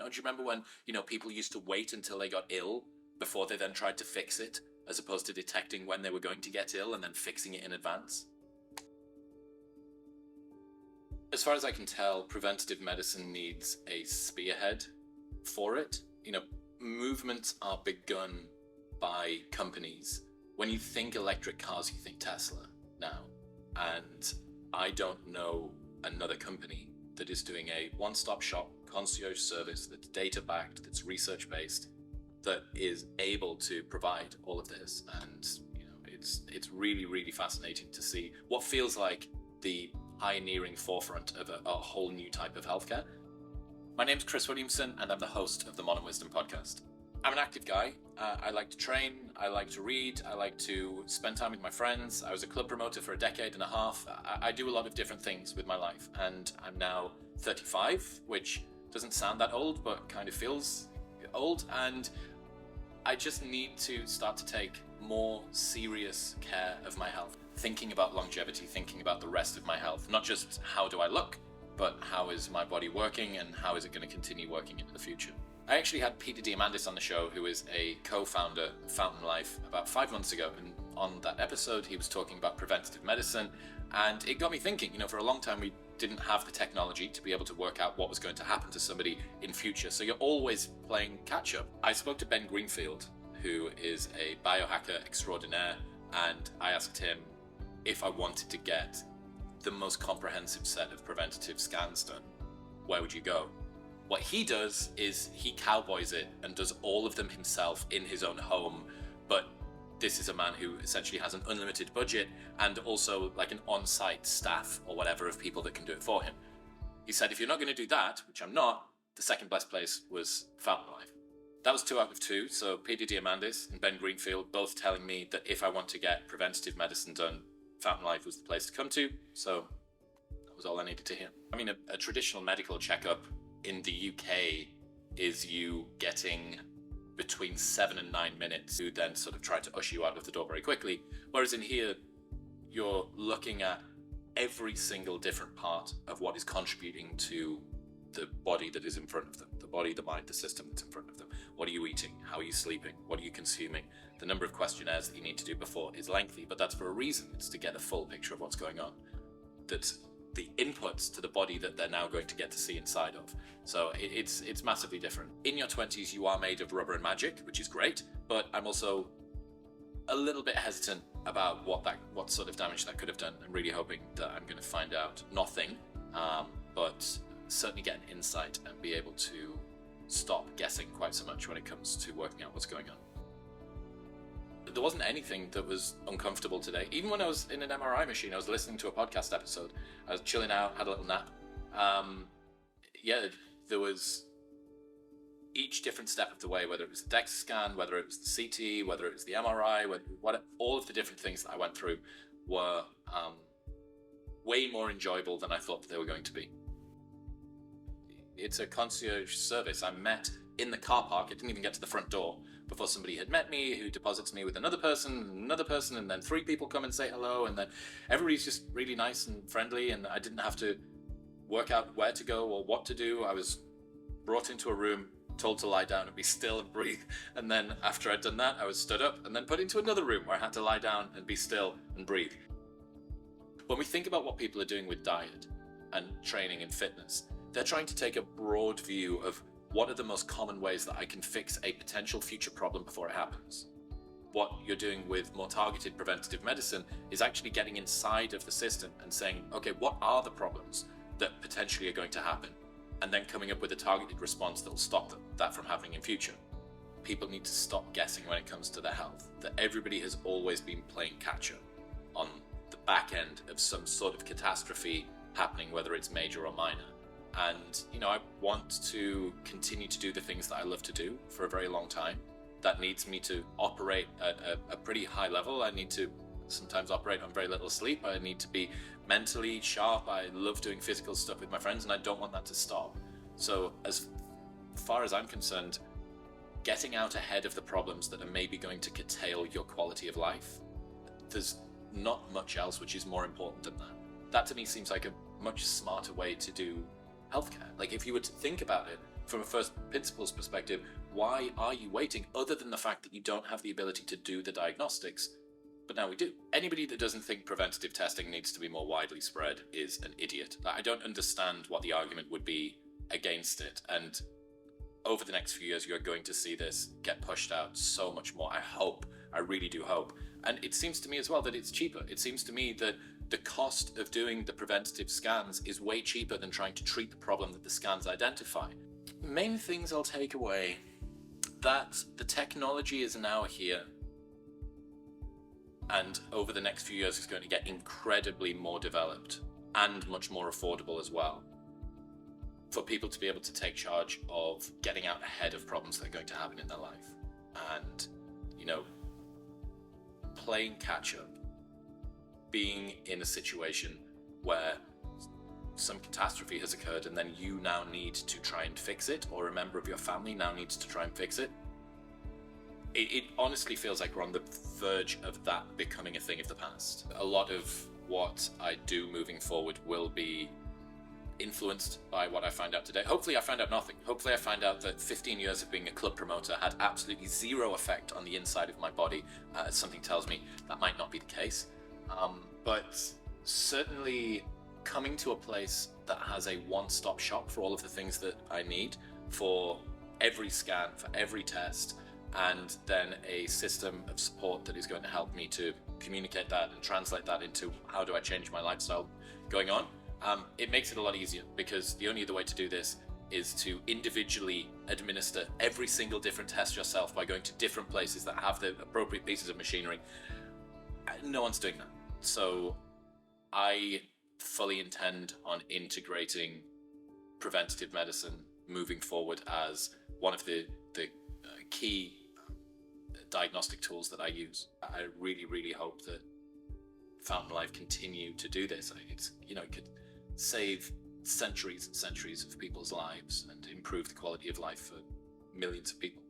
Do you remember when, people used to wait until they got ill before they then tried to fix it, as opposed to detecting when they were going to get ill and then fixing it in advance? As far as I can tell, preventative medicine needs a spearhead for it. Movements are begun by companies. When you think electric cars, you think Tesla now. And I don't know another company that is doing a one-stop shop concierge service that's data-backed, that's research-based, that is able to provide all of this. And it's really, really fascinating to see what feels like the pioneering forefront of a whole new type of healthcare. My name's Chris Williamson, and I'm the host of the Modern Wisdom podcast. I'm an active guy. I like to train, I like to read, I like to spend time with my friends. I was a club promoter for a decade and a half. I do a lot of different things with my life, and I'm now 35, which doesn't sound that old, but kind of feels old, and I just need to start to take more serious care of my health, thinking about longevity, thinking about the rest of my health, not just how do I look, but how is my body working and how is it going to continue working into the future. I actually had Peter Diamandis on the show, who is a co-founder of Fountain Life, about 5 months ago, and on that episode he was talking about preventative medicine, and it got me thinking. For a long time we didn't have the technology to be able to work out what was going to happen to somebody in future, so you're always playing catch up. I spoke to Ben Greenfield, who is a biohacker extraordinaire, and I asked him if I wanted to get the most comprehensive set of preventative scans done, where would you go? What he does is he cowboys it and does all of them himself in his own home, but this is a man who essentially has an unlimited budget and also like an on-site staff or whatever of people that can do it for him. He said, if you're not going to do that, which I'm not, the second best place was Fountain Life. That was 2 out of 2, so Peter Diamandis and Ben Greenfield both telling me that if I want to get preventative medicine done, Fountain Life was the place to come to, so that was all I needed to hear. A traditional medical checkup in the UK is you getting between 7 and 9 minutes to then sort of try to usher you out of the door very quickly. Whereas in here, you're looking at every single different part of what is contributing to the body that is in front of them. The body, the mind, the system that's in front of them. What are you eating? How are you sleeping? What are you consuming? The number of questionnaires that you need to do before is lengthy, but that's for a reason. It's to get a full picture of what's going on. That's the inputs to the body that they're now going to get to see inside of. So it's massively different. In your 20s, you are made of rubber and magic, which is great, but I'm also a little bit hesitant about what sort of damage that could have done. I'm really hoping that I'm going to find out nothing, but certainly get an insight and be able to stop guessing quite so much when it comes to working out what's going on. There wasn't anything that was uncomfortable today. Even when I was in an MRI machine, I was listening to a podcast episode. I was chilling out, had a little nap. There was each different step of the way, whether it was the DEXA scan, whether it was the CT, whether it was the MRI, all of the different things that I went through were way more enjoyable than I thought that they were going to be. It's a concierge service. I'm met in the car park. I didn't even get to the front door before somebody had met me, who deposits me with another person, and then 3 people come and say hello, and then everybody's just really nice and friendly, and I didn't have to work out where to go or what to do. I was brought into a room, told to lie down and be still and breathe, and then after I'd done that, I was stood up and then put into another room where I had to lie down and be still and breathe. When we think about what people are doing with diet and training and fitness, they're trying to take a broad view of what are the most common ways that I can fix a potential future problem before it happens. What you're doing with more targeted preventative medicine is actually getting inside of the system and saying, okay, what are the problems that potentially are going to happen? And then coming up with a targeted response that will stop that from happening in future. People need to stop guessing when it comes to their health, that everybody has always been playing catch up on the back end of some sort of catastrophe happening, whether it's major or minor. And, I want to continue to do the things that I love to do for a very long time. That needs me to operate at a pretty high level. I need to sometimes operate on very little sleep. I need to be mentally sharp. I love doing physical stuff with my friends, and I don't want that to stop. So as far as I'm concerned, getting out ahead of the problems that are maybe going to curtail your quality of life, there's not much else which is more important than that. That to me seems like a much smarter way to do healthcare. Like if you were to think about it from a first principles perspective, why are you waiting, other than the fact that you don't have the ability to do the diagnostics? But now we do. Anybody that doesn't think preventative testing needs to be more widely spread is an idiot. I don't understand what the argument would be against it. And over the next few years, you're going to see this get pushed out so much more. I really do hope. And it seems to me as well that it's cheaper. It seems to me that the cost of doing the preventative scans is way cheaper than trying to treat the problem that the scans identify. Main things I'll take away: that the technology is now here, and over the next few years it's going to get incredibly more developed and much more affordable as well, for people to be able to take charge of getting out ahead of problems that are going to happen in their life. And, playing catch up, being in a situation where some catastrophe has occurred and then you now need to try and fix it, or a member of your family now needs to try and fix it. It honestly feels like we're on the verge of that becoming a thing of the past. A lot of what I do moving forward will be influenced by what I find out today. Hopefully I find out nothing. Hopefully I find out that 15 years of being a club promoter had absolutely zero effect on the inside of my body. Something tells me that might not be the case. But certainly coming to a place that has a one-stop shop for all of the things that I need for every scan, for every test, and then a system of support that is going to help me to communicate that and translate that into how do I change my lifestyle going on. It makes it a lot easier, because the only other way to do this is to individually administer every single different test yourself by going to different places that have the appropriate pieces of machinery. No one's doing that. So I fully intend on integrating preventative medicine moving forward as one of the key diagnostic tools that I use. I really, really hope that Fountain Life continue to do this. It could save centuries and centuries of people's lives and improve the quality of life for millions of people.